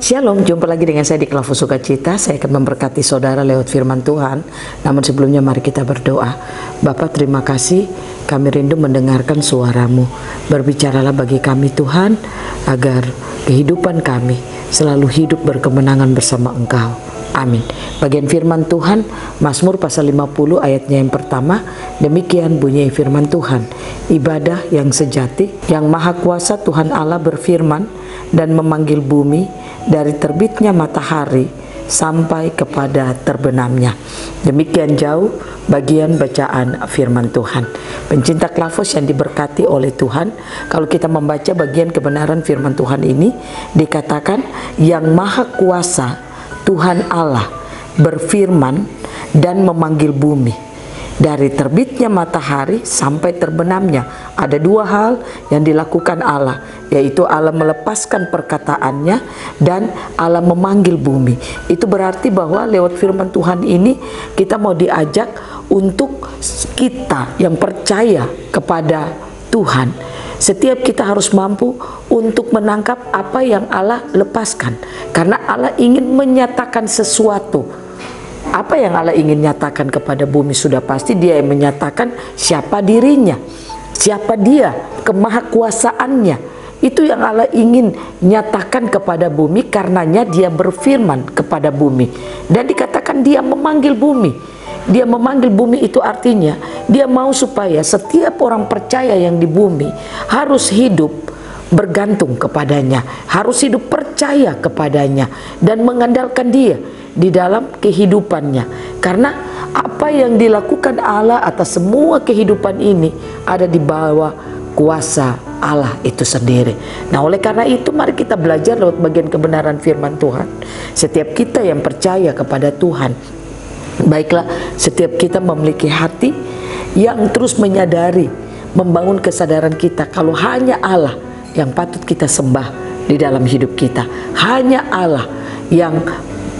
Shalom, jumpa lagi dengan saya di Kelafu Sukacita. Saya akan memberkati saudara lewat firman Tuhan. Namun sebelumnya mari kita berdoa. Bapa, terima kasih, kami rindu mendengarkan suara-Mu. Berbicaralah bagi kami Tuhan, agar kehidupan kami selalu hidup berkemenangan bersama Engkau. Amin. Bagian firman Tuhan, Mazmur pasal 50 ayatnya yang pertama. Demikian bunyi firman Tuhan. Ibadah yang sejati, yang maha kuasa Tuhan Allah berfirman dan memanggil bumi dari terbitnya matahari sampai kepada terbenamnya. Demikian jauh bagian bacaan firman Tuhan. Pencinta Klafos yang diberkati oleh Tuhan, kalau kita membaca bagian kebenaran firman Tuhan ini, dikatakan yang maha kuasa Tuhan Allah berfirman dan memanggil bumi dari terbitnya matahari sampai terbenamnya. Ada dua hal yang dilakukan Allah, yaitu Allah melepaskan perkataannya dan Allah memanggil bumi. Itu berarti bahwa lewat firman Tuhan ini kita mau diajak untuk kita yang percaya kepada Tuhan. Setiap kita harus mampu untuk menangkap apa yang Allah lepaskan, karena Allah ingin menyatakan sesuatu. Apa yang Allah ingin nyatakan kepada bumi sudah pasti Dia yang menyatakan siapa dirinya, siapa Dia, kemahakuasaannya. Itu yang Allah ingin nyatakan kepada bumi, karenanya Dia berfirman kepada bumi. Dan dikatakan Dia memanggil bumi. Dia memanggil bumi itu artinya Dia mau supaya setiap orang percaya yang di bumi harus hidup bergantung kepadanya, harus hidup percaya kepadanya dan mengandalkan Dia di dalam kehidupannya. Karena apa yang dilakukan Allah atas semua kehidupan ini ada di bawah kuasa Allah itu sendiri. Nah, oleh karena itu mari kita belajar lewat bagian kebenaran firman Tuhan. Setiap kita yang percaya kepada Tuhan, baiklah setiap kita memiliki hati yang terus menyadari, membangun kesadaran kita kalau hanya Allah yang patut kita sembah di dalam hidup kita. Hanya Allah yang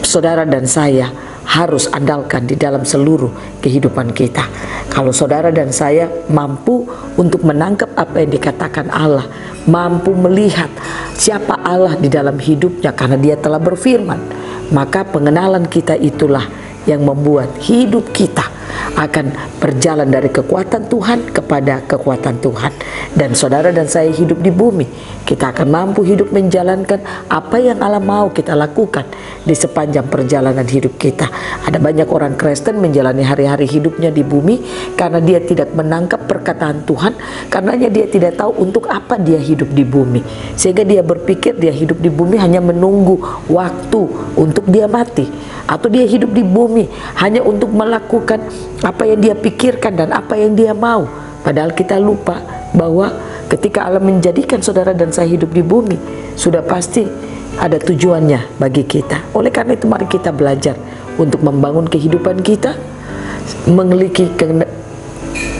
saudara dan saya harus andalkan di dalam seluruh kehidupan kita. Kalau saudara dan saya mampu untuk menangkap apa yang dikatakan Allah, mampu melihat siapa Allah di dalam hidupnya karena Dia telah berfirman, maka pengenalan kita itulah yang membuat hidup kita akan berjalan dari kekuatan Tuhan kepada kekuatan Tuhan. Dan saudara dan saya hidup di bumi, kita akan mampu hidup menjalankan apa yang Allah mau kita lakukan di sepanjang perjalanan hidup kita. Ada banyak orang Kristen menjalani hari-hari hidupnya di bumi karena dia tidak menangkap perkataan Tuhan, karenanya dia tidak tahu untuk apa dia hidup di bumi, sehingga dia berpikir dia hidup di bumi hanya menunggu waktu untuk dia mati, atau dia hidup di bumi hanya untuk melakukan apa yang dia pikirkan dan apa yang dia mau. Padahal kita lupa bahwa ketika Allah menjadikan saudara dan saya hidup di bumi, sudah pasti ada tujuannya bagi kita. Oleh karena itu mari kita belajar untuk membangun kehidupan kita,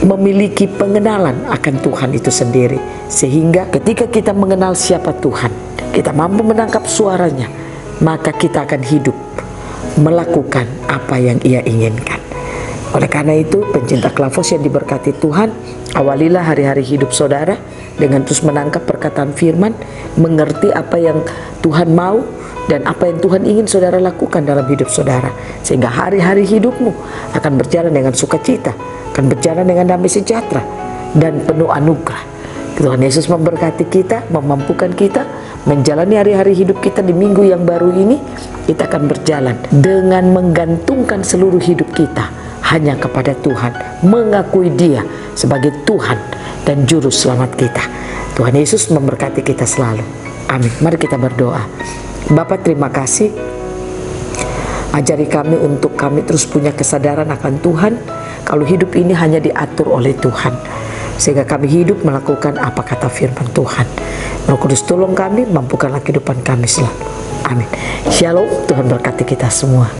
memiliki pengenalan akan Tuhan itu sendiri, sehingga ketika kita mengenal siapa Tuhan, kita mampu menangkap suaranya, maka kita akan hidup melakukan apa yang Ia inginkan. Oleh karena itu, pencinta Klafos yang diberkati Tuhan, awalilah hari-hari hidup saudara dengan terus menangkap perkataan firman, mengerti apa yang Tuhan mau dan apa yang Tuhan ingin saudara lakukan dalam hidup saudara, sehingga hari-hari hidupmu akan berjalan dengan sukacita, akan berjalan dengan damai sejahtera dan penuh anugerah. Tuhan Yesus memberkati kita, memampukan kita menjalani hari-hari hidup kita di minggu yang baru ini. Kita akan berjalan dengan menggantungkan seluruh hidup kita hanya kepada Tuhan, mengakui Dia sebagai Tuhan dan Juru Selamat kita. Tuhan Yesus memberkati kita selalu. Amin. Mari kita berdoa. Bapa, terima kasih. Ajari kami untuk kami terus punya kesadaran akan Tuhan, kalau hidup ini hanya diatur oleh Tuhan, sehingga kami hidup melakukan apa kata firman Tuhan. Roh Kudus tolong kami, mampukanlah kehidupan kami selalu. Amin. Shalom, Tuhan berkati kita semua.